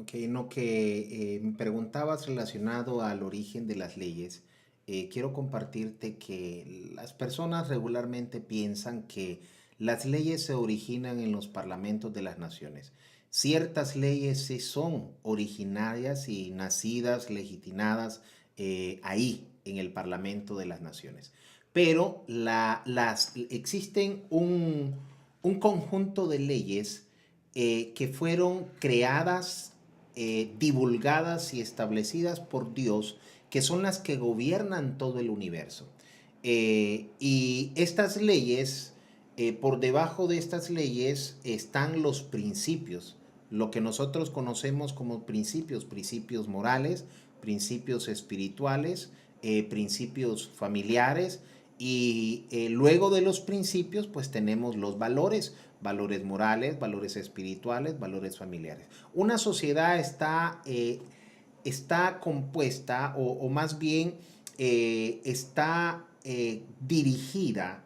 Ok, no que me preguntabas relacionado al origen de las leyes. Quiero compartirte que las personas regularmente piensan que las leyes se originan en los parlamentos de las naciones. Ciertas leyes sí son originarias y nacidas, legitimadas ahí, en el parlamento de las naciones. Pero existen un conjunto de leyes que fueron creadas, divulgadas y establecidas por Dios, que son las que gobiernan todo el universo. Y estas leyes, por debajo de estas leyes están los principios, lo que nosotros conocemos como principios, principios morales, principios espirituales, principios familiares, y luego de los principios pues tenemos los valores, valores morales, valores espirituales, valores familiares. Una sociedad está compuesta o más bien está dirigida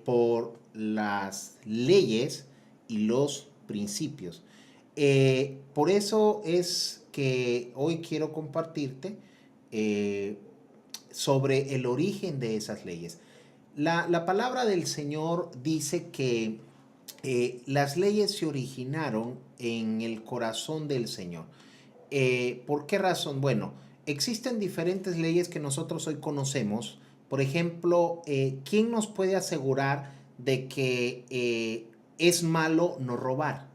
por las leyes y los principios. Por eso es que hoy quiero compartirte eh, sobre el origen de esas leyes. La palabra del Señor dice que las leyes se originaron en el corazón del Señor. ¿Por qué razón? Bueno, existen diferentes leyes que nosotros hoy conocemos. Por ejemplo, ¿quién nos puede asegurar de que es malo no robar?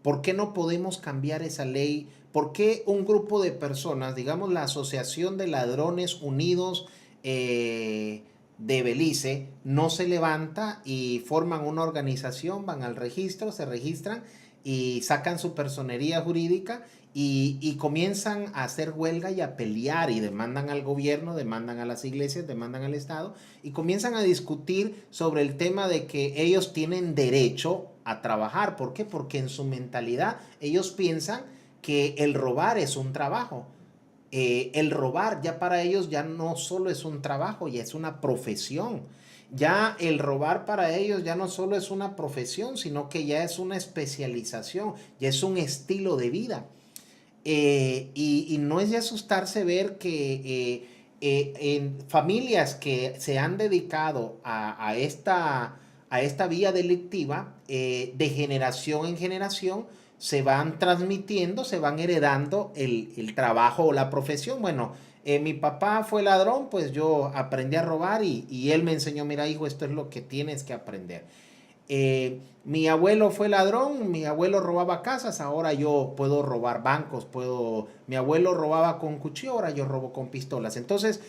¿Por qué no podemos cambiar esa ley? ¿Por qué un grupo de personas, digamos la Asociación de Ladrones Unidos de Belice, no se levanta y forman una organización, van al registro, se registran y sacan su personería jurídica y comienzan a hacer huelga y a pelear y demandan al gobierno, demandan a las iglesias, demandan al Estado y comienzan a discutir sobre el tema de que ellos tienen derecho a trabajar? ¿Por qué? Porque en su mentalidad ellos piensan que el robar es un trabajo. El robar ya para ellos ya no solo es un trabajo, ya es una profesión. Ya el robar para ellos ya no solo es una profesión, sino que ya es una especialización, ya es un estilo de vida. Y no es de asustarse ver que en familias que se han dedicado a esta vía delictiva, de generación en generación, se van transmitiendo, se van heredando el trabajo o la profesión. Bueno, mi papá fue ladrón, pues yo aprendí a robar y él me enseñó, mira hijo, esto es lo que tienes que aprender. Mi abuelo fue ladrón, mi abuelo robaba casas, ahora yo puedo robar bancos, mi abuelo robaba con cuchillo, ahora yo robo con pistolas. Entonces,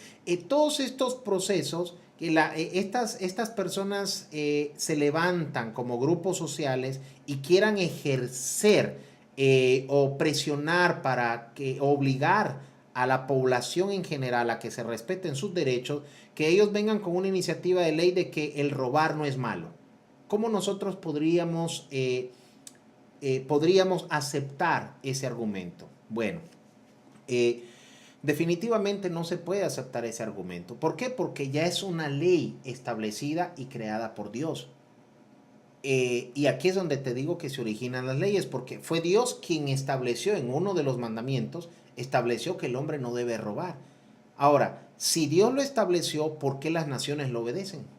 todos estos procesos, estas personas se levantan como grupos sociales y quieran ejercer o presionar para que obligar a la población en general a que se respeten sus derechos, que ellos vengan con una iniciativa de ley de que el robar no es malo. ¿Cómo nosotros podríamos aceptar ese argumento? Bueno, eh, definitivamente no se puede aceptar ese argumento. ¿Por qué? Porque ya es una ley establecida y creada por Dios. Y aquí es donde te digo que se originan las leyes, porque fue Dios quien estableció en uno de los mandamientos, estableció que el hombre no debe robar. Ahora, si Dios lo estableció, ¿por qué las naciones lo obedecen?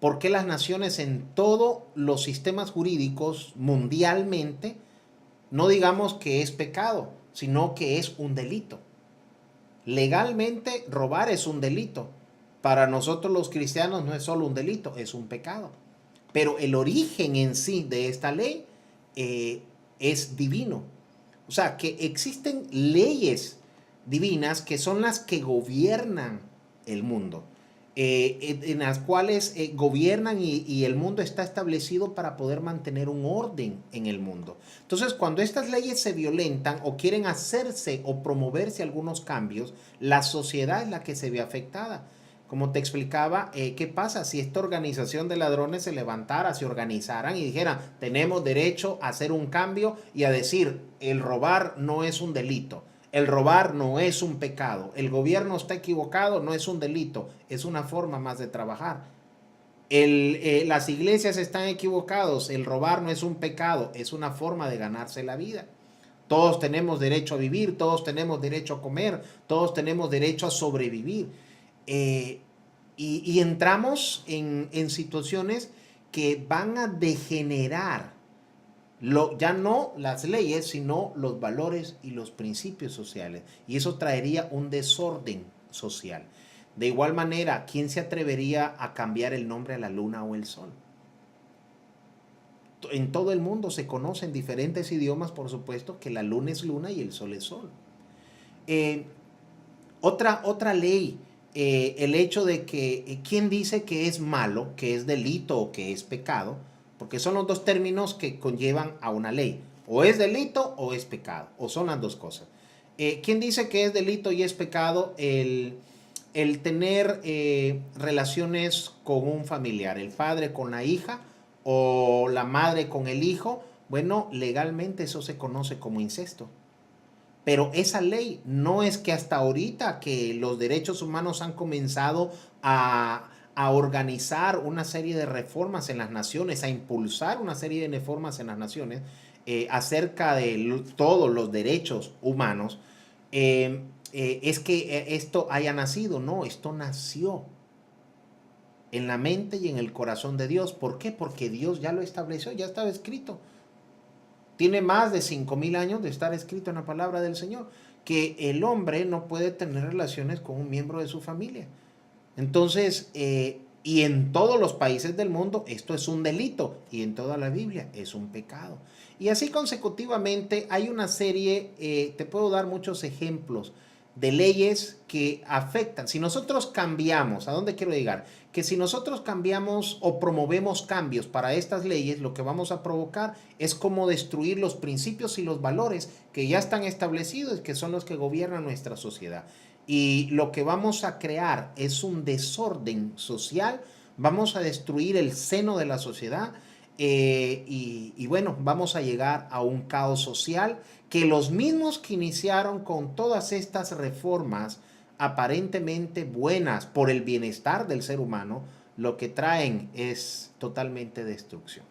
¿Por qué las naciones en todos los sistemas jurídicos mundialmente no digamos que es pecado, sino que es un delito? Legalmente robar es un delito. Para nosotros los cristianos no es solo un delito, es un pecado. Pero el origen en sí de esta ley es divino. O sea, que existen leyes divinas que son las que gobiernan el mundo, en las cuales gobiernan y el mundo está establecido para poder mantener un orden en el mundo. Entonces, cuando estas leyes se violentan o quieren hacerse o promoverse algunos cambios, la sociedad es la que se ve afectada. Como te explicaba, ¿qué pasa si esta organización de ladrones se levantara, se organizaran y dijeran, tenemos derecho a hacer un cambio y a decir, el robar no es un delito, el robar no es un pecado, el gobierno está equivocado, no es un delito, es una forma más de trabajar? Las iglesias están equivocados. El robar no es un pecado, es una forma de ganarse la vida. Todos tenemos derecho a vivir, todos tenemos derecho a comer, todos tenemos derecho a sobrevivir. Eh, y entramos en situaciones que van a degenerar ya no las leyes, sino los valores y los principios sociales. Y eso traería un desorden social. De igual manera, ¿quién se atrevería a cambiar el nombre a la luna o el sol? En todo el mundo se conoce en diferentes idiomas, por supuesto, que la luna es luna y el sol es sol. Eh, otra ley, el hecho de que quién dice que es malo, que es delito o que es pecado, porque son los dos términos que conllevan a una ley. O es delito o es pecado, o son las dos cosas. ¿Quién dice que es delito y es pecado el tener relaciones con un familiar, el padre con la hija o la madre con el hijo? Bueno, legalmente eso se conoce como incesto. Pero esa ley no es que hasta ahorita que los derechos humanos han comenzado a organizar una serie de reformas en las naciones, a impulsar una serie de reformas en las naciones acerca de todos los derechos humanos, es que esto haya nacido. No, esto nació en la mente y en el corazón de Dios. ¿Por qué? Porque Dios ya lo estableció, ya estaba escrito. Tiene más de 5,000 años de estar escrito en la palabra del Señor, que el hombre no puede tener relaciones con un miembro de su familia. Entonces, y en todos los países del mundo esto es un delito, y en toda la Biblia es un pecado. Y así consecutivamente hay una serie, te puedo dar muchos ejemplos de leyes que afectan. Si nosotros cambiamos, ¿a dónde quiero llegar? Que si nosotros cambiamos o promovemos cambios para estas leyes, lo que vamos a provocar es como destruir los principios y los valores que ya están establecidos, que son los que gobiernan nuestra sociedad. Y lo que vamos a crear es un desorden social, vamos a destruir el seno de la sociedad y bueno, vamos a llegar a un caos social que los mismos que iniciaron con todas estas reformas aparentemente buenas por el bienestar del ser humano, lo que traen es totalmente destrucción.